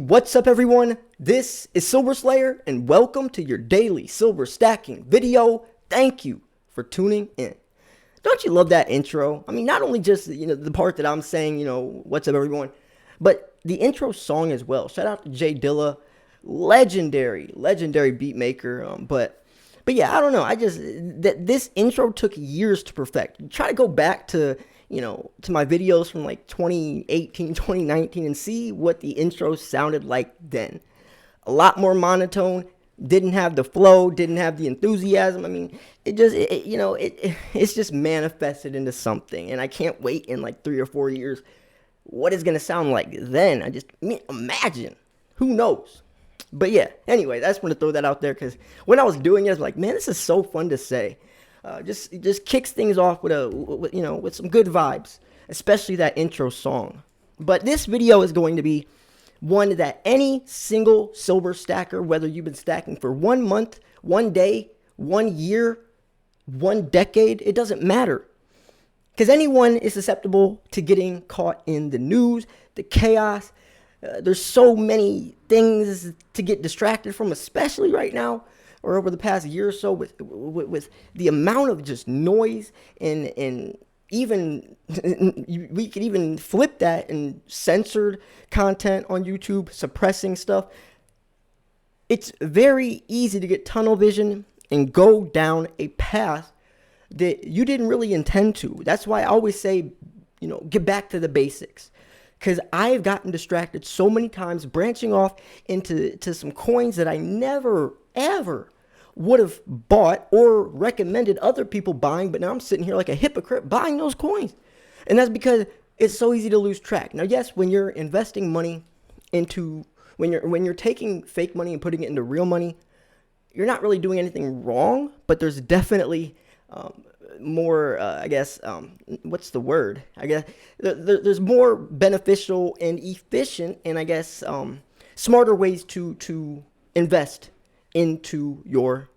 What's up, everyone? This is Silver Slayer, and welcome to your daily silver stacking video. Thank you for tuning in. Don't you love that intro? I mean, not only just the part that I'm saying, what's up, everyone, but the intro song as well. Shout out to Jay Dilla, legendary beat maker. But yeah, I don't know. This intro took years to perfect. Try to go back to to my videos from like 2018, 2019 and see what the intro sounded like then. A lot more monotone, didn't have the flow, didn't have the enthusiasm. I mean, it's just manifested into something, and I can't wait in like 3 or 4 years what it's going to sound like then. Imagine. Who knows? But yeah, anyway, I just want to throw that out there because when I was doing it, I was like, man, this is so fun to say. Just kicks things off with some good vibes, especially that intro song. But this video is going to be one that any single silver stacker, whether you've been stacking for 1 month, 1 day, 1 year, 1 decade, it doesn't matter. Because anyone is susceptible to getting caught in the news, the chaos. There's so many things to get distracted from, especially right now, or over the past year or so, with the amount of just noise and even we could even flip that and censored content on YouTube, suppressing stuff. It's very easy to get tunnel vision and go down a path that you didn't really intend to. That's why I always say, get back to the basics. Because I've gotten distracted so many times branching off into some coins that I never, ever would have bought or recommended other people buying, but now I'm sitting here like a hypocrite buying those coins. And that's because it's so easy to lose track. Now, yes, when you're investing money into, when you're taking fake money and putting it into real money, you're not really doing anything wrong, but there's definitely more, what's the word? I guess there's more beneficial and efficient and smarter ways to invest into your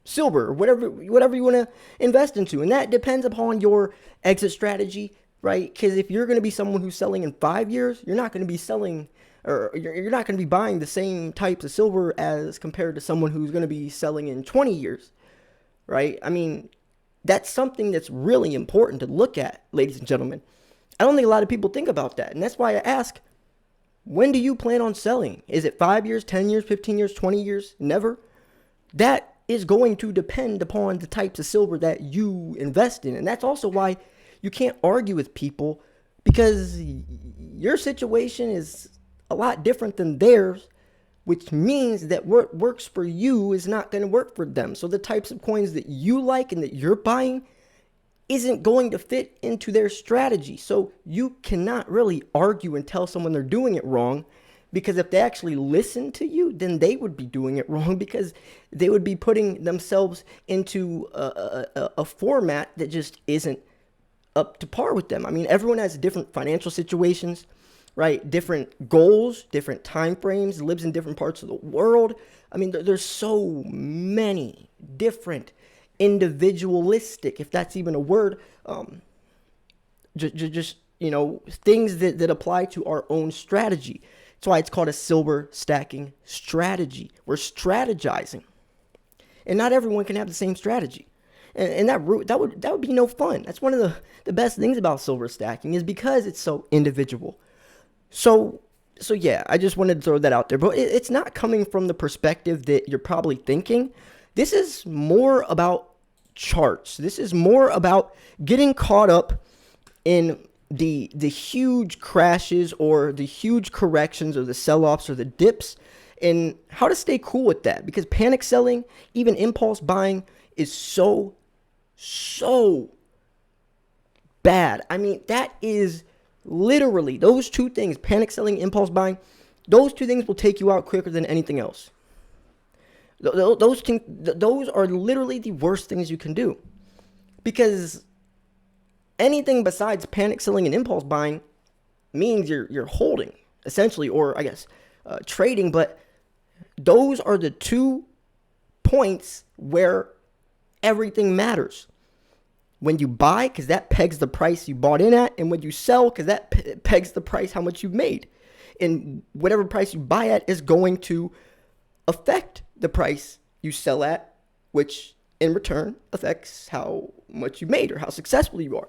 silver or whatever you want to invest into. And that depends upon your exit strategy, right? Because if you're going to be someone who's selling in 5 years, you're not going to be selling, or you're not going to be buying the same types of silver as compared to someone who's going to be selling in 20 years, right? I mean, that's something that's really important to look at, ladies and gentlemen. I don't think a lot of people think about that. And that's why I ask, when do you plan on selling? Is it 5 years, 10 years, 15 years, 20 years? Never. That is going to depend upon the types of silver that you invest in. And that's also why you can't argue with people, because your situation is a lot different than theirs, which means that what works for you is not going to work for them. So the types of coins that you like and that you're buying isn't going to fit into their strategy. So you cannot really argue and tell someone they're doing it wrong, because if they actually listen to you, then they would be doing it wrong, because they would be putting themselves into a format that just isn't up to par with them. I mean, everyone has different financial situations, right? Different goals, different time frames, lives in different parts of the world. I mean, there's so many different individualistic, if that's even a word, things that apply to our own strategy. That's why it's called a silver stacking strategy. We're strategizing, and not everyone can have the same strategy, and that would be no fun. That's one of the best things about silver stacking, is because it's so individual. So yeah, I just wanted to throw that out there, but it's not coming from the perspective that you're probably thinking. This is more about charts. This is more about getting caught up in the huge crashes or the huge corrections or the sell-offs or the dips, and how to stay cool with that, because panic selling, even impulse buying, is so bad. I mean, that is literally those two things, panic selling, impulse buying, those two things will take you out quicker than anything else. Those are literally the worst things you can do, because anything besides panic selling and impulse buying means you're holding, essentially, or trading. But those are the 2 points where everything matters. When you buy, because that pegs the price you bought in at, and when you sell, because that pegs the price how much you've made. And whatever price you buy at is going to affect the price you sell at, which in return affects how much you made or how successful you are.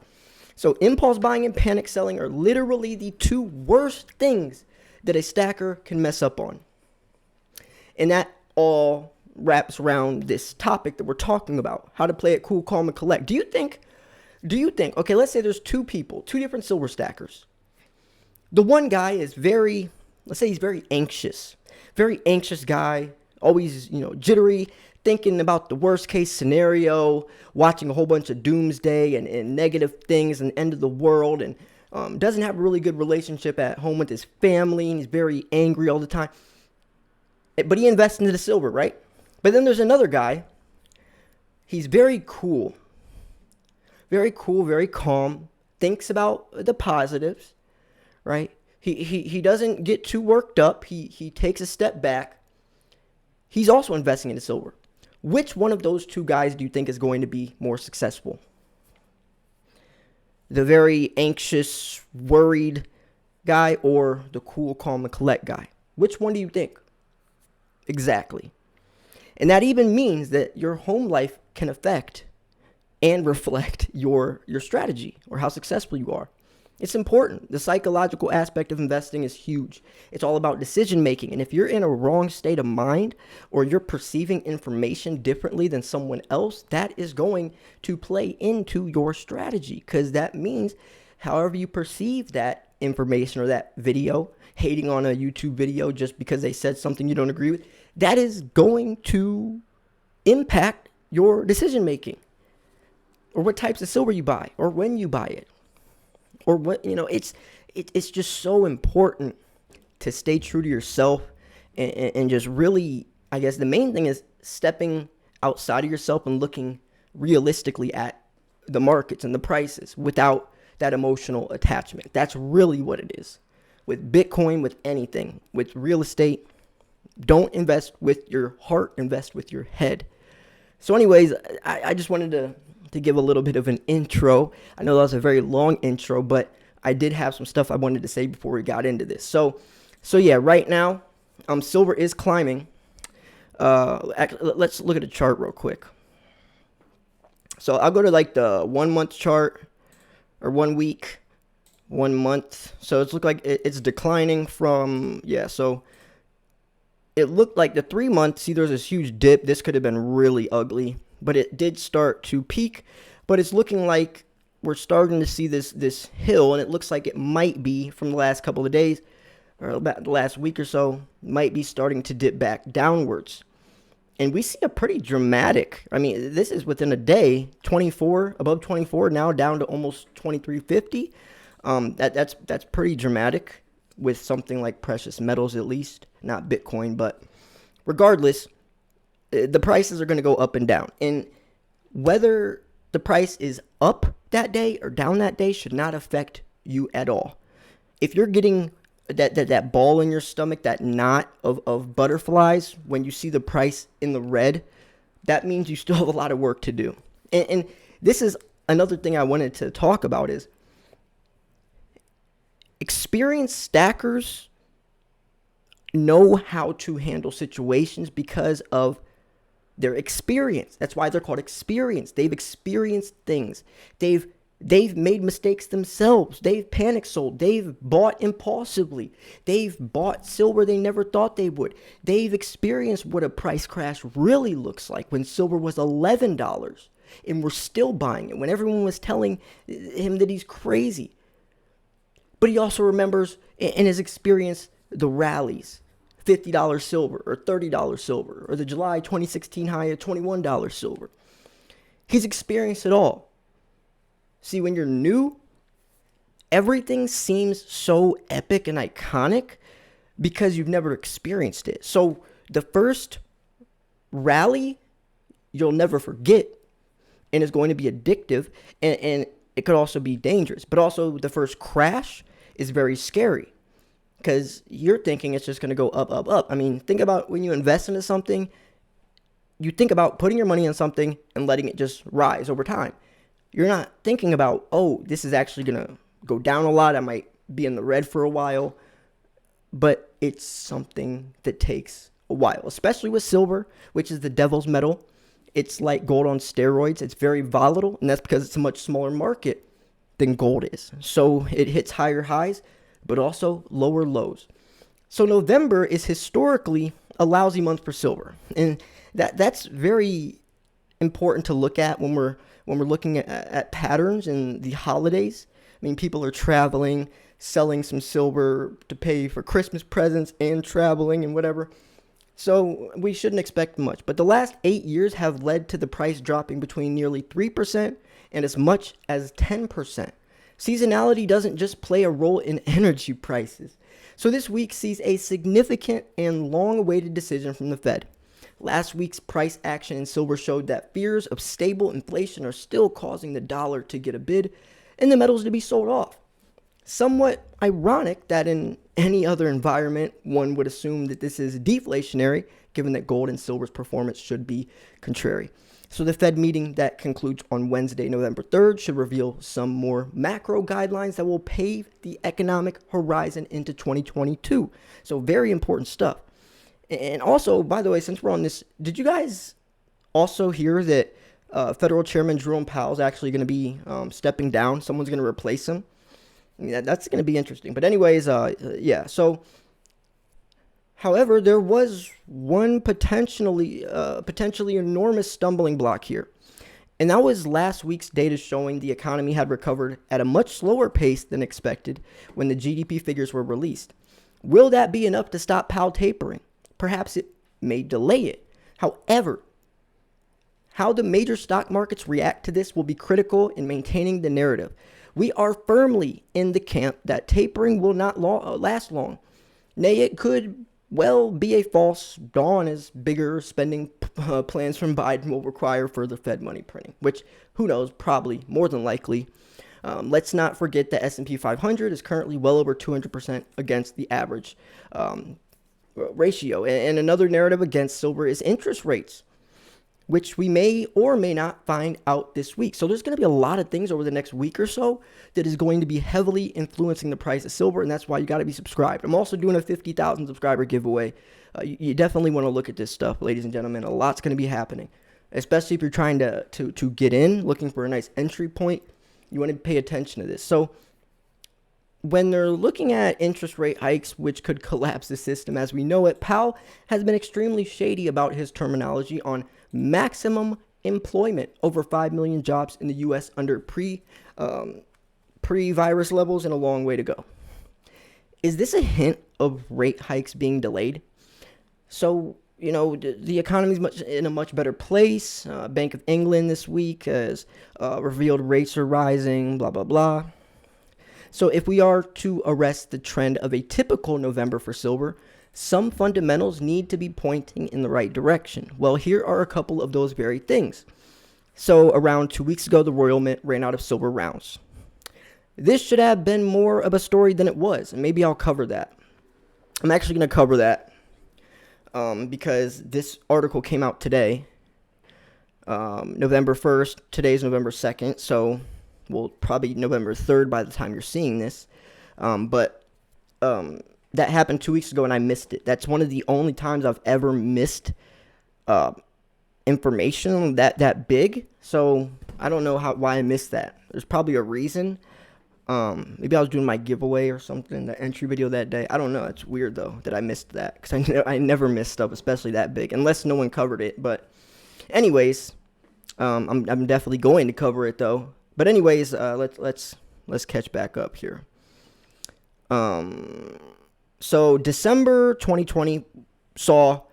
So impulse buying and panic selling are literally the two worst things that a stacker can mess up on. And that all wraps around this topic that we're talking about, how to play it cool, calm, and collect. Do you think, okay, let's say there's two people, two different silver stackers. The one guy is let's say he's very anxious guy, always, jittery, thinking about the worst case scenario, watching a whole bunch of doomsday and negative things and end of the world, and doesn't have a really good relationship at home with his family, and he's very angry all the time. But he invests into the silver, right? But then there's another guy. He's very cool, very calm, thinks about the positives, right? He doesn't get too worked up. He takes a step back. He's also investing into silver. Which one of those two guys do you think is going to be more successful? The very anxious, worried guy, or the cool, calm, and collect guy? Which one do you think? Exactly. And that even means that your home life can affect and reflect your strategy or how successful you are. It's important. The psychological aspect of investing is huge. It's all about decision making. And if you're in a wrong state of mind, or you're perceiving information differently than someone else, that is going to play into your strategy, because that means however you perceive that information or that video, hating on a YouTube video just because they said something you don't agree with, that is going to impact your decision making, or what types of silver you buy, or when you buy it. Or what, it's just so important to stay true to yourself and just really, I guess the main thing is stepping outside of yourself and looking realistically at the markets and the prices without that emotional attachment. That's really what it is. With Bitcoin, with anything, with real estate, don't invest with your heart, invest with your head. So anyways, I just wanted to give a little bit of an intro. I know that was a very long intro, but I did have some stuff I wanted to say before we got into this. So yeah, right now, silver is climbing. Let's look at the chart real quick. So I'll go to like the 1 month chart, or 1 week, 1 month. So it's looked like it's declining from, so it looked like the 3 months, see there's this huge dip. This could have been really ugly, but it did start to peak. But it's looking like we're starting to see this hill, and it looks like it might be, from the last couple of days, or about the last week or so, might be starting to dip back downwards. And we see a pretty dramatic, this is within a day, 24, above 24, now down to almost 2350. That's pretty dramatic with something like precious metals, at least, not Bitcoin. But regardless, the prices are going to go up and down. And whether the price is up that day or down that day should not affect you at all. If you're getting that ball in your stomach, that knot of butterflies when you see the price in the red, that means you still have a lot of work to do. And this is another thing I wanted to talk about is experienced stackers know how to handle situations because of their experience. That's why they're called experienced. They've experienced things. They've made mistakes themselves. They've panic sold. They've bought impulsively. They've bought silver they never thought they would. They've experienced what a price crash really looks like when silver was $11 and we're still buying it, when everyone was telling him that he's crazy. But he also remembers and has experienced the rallies, $50 silver or $30 silver, or the July 2016 high of $21 silver. He's experienced it all. See, when you're new, everything seems so epic and iconic because you've never experienced it. So the first rally, you'll never forget, and it's going to be addictive, and it could also be dangerous. But also the first crash is very scary because you're thinking it's just going to go up, up, up. I mean, think about when you invest into something, you think about putting your money in something and letting it just rise over time. You're not thinking about, oh, this is actually going to go down a lot. I might be in the red for a while. but it's something that takes a while, especially with silver, which is the devil's metal. It's like gold on steroids. It's very volatile, and that's because it's a much smaller market than gold is. So it hits higher highs, but also lower lows. So November is historically a lousy month for silver, and that's very important to look at when we're looking at patterns and the holidays. I mean, people are traveling, selling some silver to pay for Christmas presents and traveling and whatever. So we shouldn't expect much. But the last 8 years have led to the price dropping between nearly 3% and as much as 10%. Seasonality doesn't just play a role in energy prices. So this week sees a significant and long-awaited decision from the Fed. Last week's price action in silver showed that fears of stable inflation are still causing the dollar to get a bid and the metals to be sold off. Somewhat ironic that in any other environment, one would assume that this is deflationary, given that gold and silver's performance should be contrary. So the Fed meeting that concludes on Wednesday, November 3rd, should reveal some more macro guidelines that will pave the economic horizon into 2022. So very important stuff. And also, by the way, since we're on this, did you guys also hear that Federal Chairman Jerome Powell is actually going to be stepping down? Someone's going to replace him. I mean, that's going to be interesting. But anyways, yeah. So, however, there was one potentially enormous stumbling block here. And that was last week's data showing the economy had recovered at a much slower pace than expected when the GDP figures were released. Will that be enough to stop Powell tapering? Perhaps it may delay it. However, how the major stock markets react to this will be critical in maintaining the narrative. We are firmly in the camp that tapering will not last long. Nay, it could well be a false dawn as bigger spending plans from Biden will require further Fed money printing, which, who knows, probably more than likely. Let's not forget the S&P 500 is currently well over 200% against the average ratio. And another narrative against silver is interest rates, which we may or may not find out this week. So there's going to be a lot of things over the next week or so that is going to be heavily influencing the price of silver, and that's why you got to be subscribed. I'm also doing a 50,000 subscriber giveaway. You definitely want to look at this stuff, ladies and gentlemen. A lot's going to be happening, especially if you're trying to get in, looking for a nice entry point. You want to pay attention to this. So when they're looking at interest rate hikes, which could collapse the system as we know it, Powell has been extremely shady about his terminology on maximum employment, over 5 million jobs in the U.S. under pre-virus levels, and a long way to go. Is this a hint of rate hikes being delayed? So, you know, the economy's in a much better place. Bank of England this week has revealed rates are rising, blah, blah, blah. So if we are to arrest the trend of a typical November for silver, some fundamentals need to be pointing in the right direction. Well, here are a couple of those very things. So around 2 weeks ago, the Royal Mint ran out of silver rounds. This should have been more of a story than it was, and maybe I'll cover that. I'm actually going to cover that because this article came out today, November 1st. Today's November 2nd, so well, probably November 3rd by the time you're seeing this. But that happened 2 weeks ago, and I missed it. That's one of the only times I've ever missed information that big. So I don't know why I missed that. There's probably a reason. Maybe I was doing my giveaway or something, the entry video that day. I don't know. It's weird, though, that I missed that, because I never miss stuff, especially that big, unless no one covered it. But anyways, I'm definitely going to cover it, though. But anyways, let's catch back up here. So December 2020 saw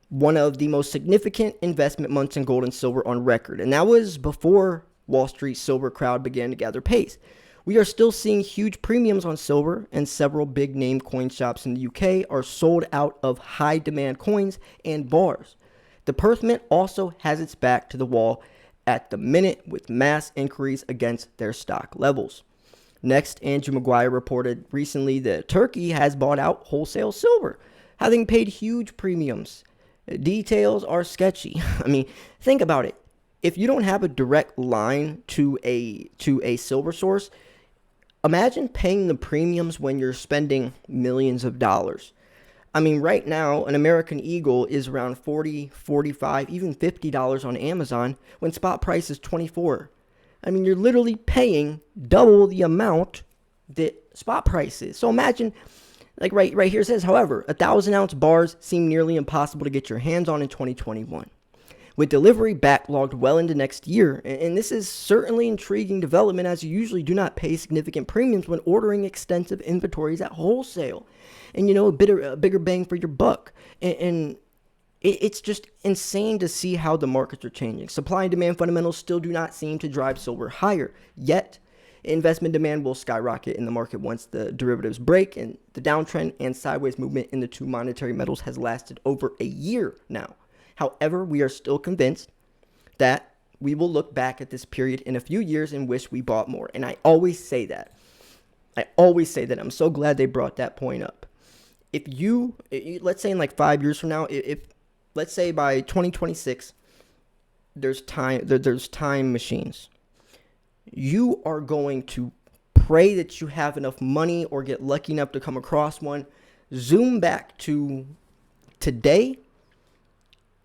one of the most significant investment months in gold and silver on record, and that was before Wall Street silver crowd began to gather pace. We are still seeing huge premiums on silver, and several big name coin shops in the UK are sold out of high demand coins and bars. The Perth Mint also has its back to the wall at the minute with mass inquiries against their stock levels. Next, Andrew Maguire reported recently that Turkey has bought out wholesale silver, having paid huge premiums. Details are sketchy. I mean, think about it. If you don't have a direct line to a silver source, Imagine paying the premiums when you're spending millions of dollars. I mean, right now, an American Eagle is around $40, $45, even $50 on Amazon when spot price is $24. I mean, you're literally paying double the amount that spot price is. So imagine, like right here it says, however, 1,000-ounce bars seem nearly impossible to get your hands on in 2021. With delivery backlogged well into next year, and this is certainly intriguing development as you usually do not pay significant premiums when ordering extensive inventories at wholesale. And a bigger bang for your buck. And it's just insane to see how the markets are changing. Supply and demand fundamentals still do not seem to drive silver higher. Yet, investment demand will skyrocket in the market once the derivatives break, and the downtrend and sideways movement in the two monetary metals has lasted over a year now. However, we are still convinced that we will look back at this period in a few years and wish we bought more. And I always say that. I'm so glad they brought that point up. If let's say in like 5 years from now, if let's say by 2026, there's time machines, you are going to pray that you have enough money or get lucky enough to come across one, zoom back to today,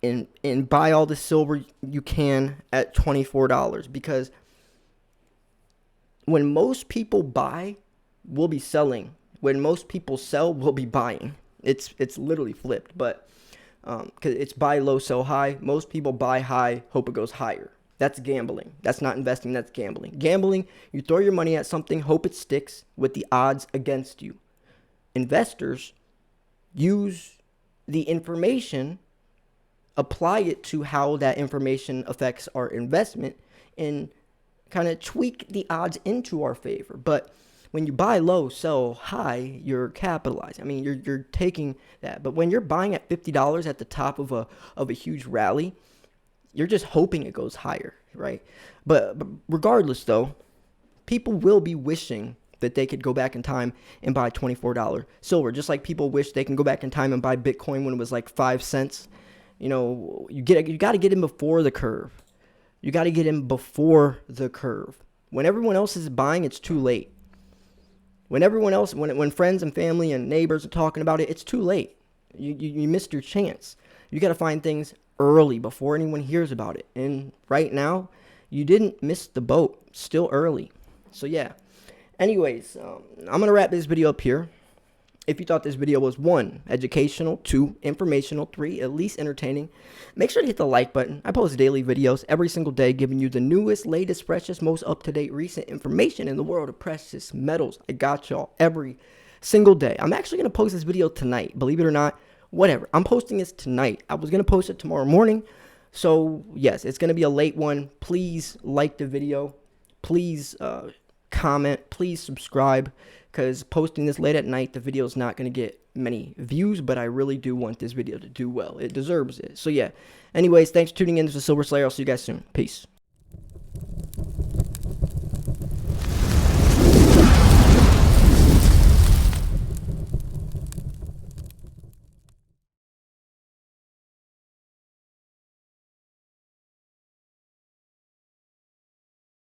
and buy all the silver you can at $24, because when most people buy, we'll be selling. When most people sell, we'll be buying. It's literally flipped, but because it's buy low, sell high. Most people buy high, hope it goes higher. That's gambling. That's not investing. That's gambling. Gambling, you throw your money at something, hope it sticks with the odds against you. Investors use the information, apply it to how that information affects our investment, and kind of tweak the odds into our favor. But when you buy low, sell high, you're capitalizing. I mean, you're taking that. But when you're buying at $50 at the top of a huge rally, you're just hoping it goes higher, right? But regardless, though, people will be wishing that they could go back in time and buy $24 silver, just like people wish they can go back in time and buy Bitcoin when it was like 5 cents. You got to get in before the curve. You got to get in before the curve. When everyone else is buying, it's too late. When friends and family and neighbors are talking about it, it's too late. You missed your chance. You got to find things early before anyone hears about it. And right now, you didn't miss the boat. Still early. So yeah. Anyways, I'm going to wrap this video up here. If you thought this video was 1, educational, 2, informational, 3, at least entertaining, make sure to hit the like button. I post daily videos every single day giving you the newest, latest, freshest, most up-to-date, recent information in the world of precious metals. I got y'all every single day. I'm actually going to post this video tonight, believe it or not. Whatever. I'm posting this tonight. I was going to post it tomorrow morning. So, yes, it's going to be a late one. Please like the video. Please comment. Please subscribe, because posting this late at night, the video is not going to get many views, but I really do want this video to do well. It deserves it. So, yeah. Anyways, thanks for tuning in. This is Silver Slayer. I'll see you guys soon. Peace.